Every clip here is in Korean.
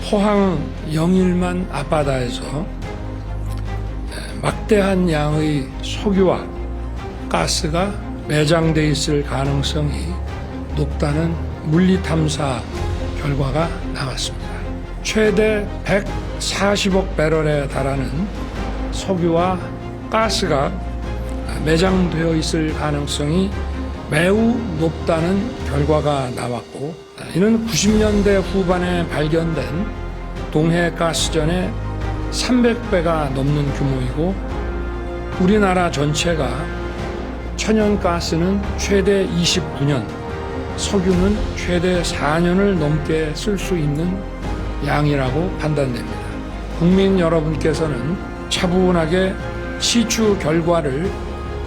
포항 영일만 앞바다에서 막대한 양의 석유와 가스가 매장돼 있을 가능성이 높다는 물리탐사 결과가 나왔습니다. 최대 140억 배럴에 달하는 석유와 가스가 매장되어 있을 가능성이 매우 높다는 결과가 나왔고, 이는 90년대 후반에 발견된 동해 가스전의 300배가 넘는 규모이고, 우리나라 전체가 천연가스는 최대 29년, 석유는 최대 4년을 넘게 쓸 수 있는 양이라고 판단됩니다. 국민 여러분께서는 차분하게 시추 결과를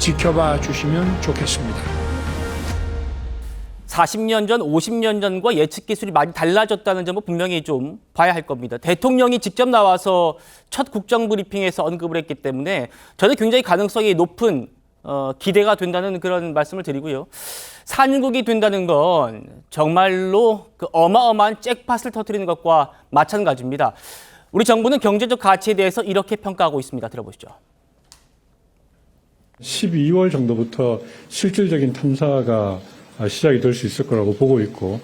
지켜봐 주시면 좋겠습니다. 40년 전, 50년 전과 예측 기술이 많이 달라졌다는 점은 분명히 좀 봐야 할 겁니다. 대통령이 직접 나와서 첫 국정 브리핑에서 언급을 했기 때문에 저는 굉장히 가능성이 높은 기대가 된다는 그런 말씀을 드리고요. 산국이 된다는 건 정말로 그 어마어마한 잭팟을 터뜨리는 것과 마찬가지입니다. 우리 정부는 경제적 가치에 대해서 이렇게 평가하고 있습니다. 들어보시죠. 12월 정도부터 실질적인 탐사가 시작이 될 수 있을 거라고 보고 있고,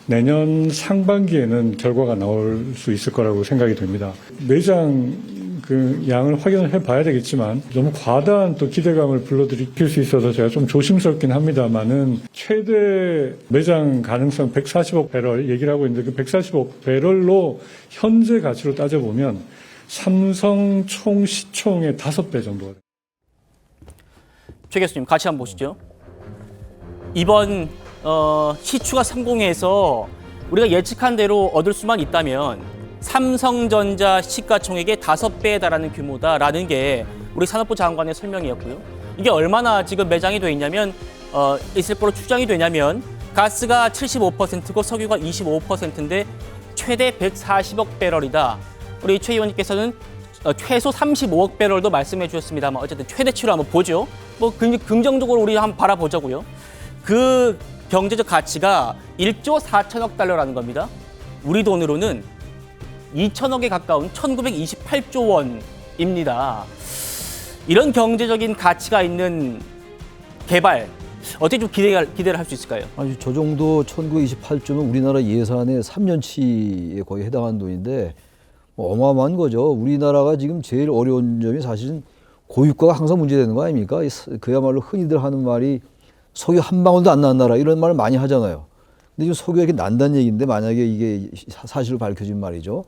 내년 상반기에는 결과가 나올 수 있을 거라고 생각이 됩니다. 매장 그 양을 확인을 해봐야 되겠지만 너무 과다한 또 기대감을 불러일으킬 수 있어서 제가 좀 조심스럽긴 합니다만은, 최대 매장 가능성 140억 배럴 얘기를 하고 있는데, 그 140억 배럴로 현재 가치로 따져보면 삼성 총 시총의 5배 정도가 됩니다. 최 교수님 같이 한번 보시죠. 이번 시추가 성공해서 우리가 예측한 대로 얻을 수만 있다면 삼성전자 시가총액의 5배에 달하는 규모다라는 게 우리 산업부 장관의 설명이었고요. 이게 얼마나 지금 매장이 돼 있냐면 있을 거로 추정이 되냐면 가스가 75%고 석유가 25%인데 최대 140억 배럴이다. 우리 최 의원님께서는 최소 35억 배럴도 말씀해 주셨습니다만 어쨌든 최대치로 한번 보죠. 뭐 긍정적으로 우리 한번 바라보자고요. 그 경제적 가치가 1조 4천억 달러라는 겁니다. 우리 돈으로는 2천억에 가까운 1928조 원입니다. 이런 경제적인 가치가 있는 개발, 어떻게 좀 기대를 할 수 있을까요? 아니, 저 정도 1928조면 우리나라 예산의 3년치에 거의 해당하는 돈인데 어마어마한 거죠. 우리나라가 지금 제일 어려운 점이 사실은 고유가가 항상 문제되는 거 아닙니까? 그야말로 흔히들 하는 말이 석유 한 방울도 안 나는 나라, 이런 말을 많이 하잖아요. 근데 지금 석유가 이렇게 난다는 얘기인데, 만약에 이게 사실로 밝혀진 말이죠.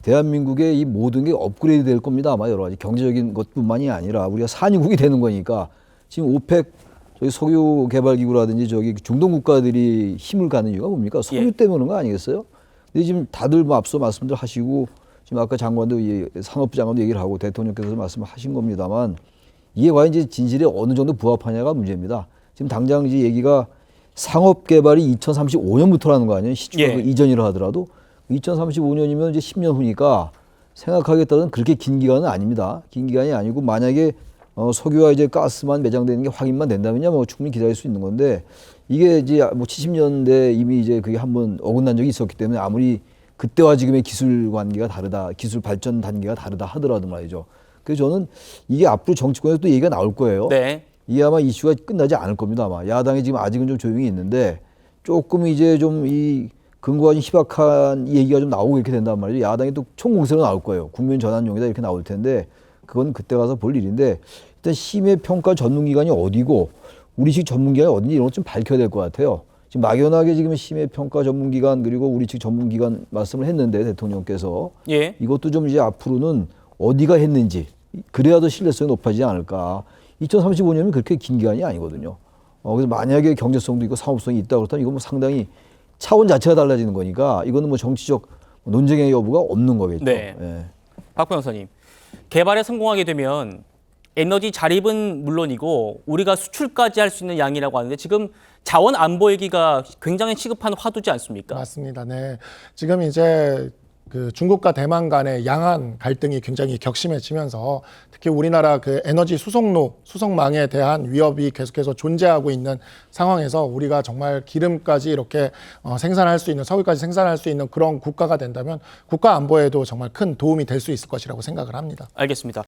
대한민국의 이 모든 게 업그레이드 될 겁니다. 아마 여러 가지 경제적인 것뿐만이 아니라 우리가 산유국이 되는 거니까, 지금 오펙 저기 석유 개발 기구라든지 저기 중동 국가들이 힘을 갖는 이유가 뭡니까? 석유 때문에 그런 거 아니겠어요? 근데 지금 다들 뭐 앞서 말씀들 하시고, 지금 아까 장관도 산업부 장관도 얘기를 하고 대통령께서 말씀하신 겁니다만, 이게 과연 이제 진실에 어느 정도 부합하냐가 문제입니다. 지금 당장 이제 얘기가 상업 개발이 2035년부터라는 거 아니에요? 시추가 이전이라 하더라도 2035년이면 이제 10년 후니까 생각하기에 따라서는 그렇게 긴 기간은 아닙니다. 긴 기간이 아니고, 만약에 석유와 이제 가스만 매장되는 게 확인만 된다면야 뭐 충분히 기다릴 수 있는 건데, 이게 이제 뭐 70년대 이미 이제 그게 한번 어긋난 적이 있었기 때문에 아무리 그때와 지금의 기술 관계가 다르다, 기술 발전 단계가 다르다 하더라도 말이죠. 그래서 저는 이게 앞으로 정치권에서 또 얘기가 나올 거예요. 네. 이게 아마 이슈가 끝나지 않을 겁니다. 아마 야당이 지금 아직은 좀 조용히 있는데, 조금 이제 좀 이 근거가 좀 희박한 얘기가 좀 나오고 이렇게 된단 말이죠. 야당이 또 총공세로 나올 거예요. 국면 전환용이다 이렇게 나올 텐데, 그건 그때 가서 볼 일인데, 일단 심의평가 전문기관이 어디고 우리 측 전문기관이 어딘지 이런 것 좀 밝혀야 될 것 같아요. 지금 막연하게 지금 심의평가 전문기관 그리고 우리 측 전문기관 말씀을 했는데, 대통령께서 이것도 좀 이제 앞으로는 어디가 했는지, 그래야 더 신뢰성이 높아지지 않을까. 2035년이면 그렇게 긴 기간이 아니거든요. 그래서 만약에 경제성도 있고 사업성이 있다 그렇다면 이건 뭐 상당히 차원 자체가 달라지는 거니까, 이거는 뭐 정치적 논쟁의 여부가 없는 거겠죠. 네. 예. 박 변호사님, 개발에 성공하게 되면 에너지 자립은 물론이고 우리가 수출까지 할 수 있는 양이라고 하는데, 지금 자원 안보 얘기가 굉장히 시급한 화두지 않습니까? 맞습니다. 네. 지금 이제 그 중국과 대만 간의 양안 갈등이 굉장히 격심해지면서 특히 우리나라 그 에너지 수송로, 수송망에 대한 위협이 계속해서 존재하고 있는 상황에서 우리가 정말 기름까지 이렇게 생산할 수 있는, 석유까지 생산할 수 있는 그런 국가가 된다면 국가 안보에도 정말 큰 도움이 될 수 있을 것이라고 생각을 합니다. 알겠습니다.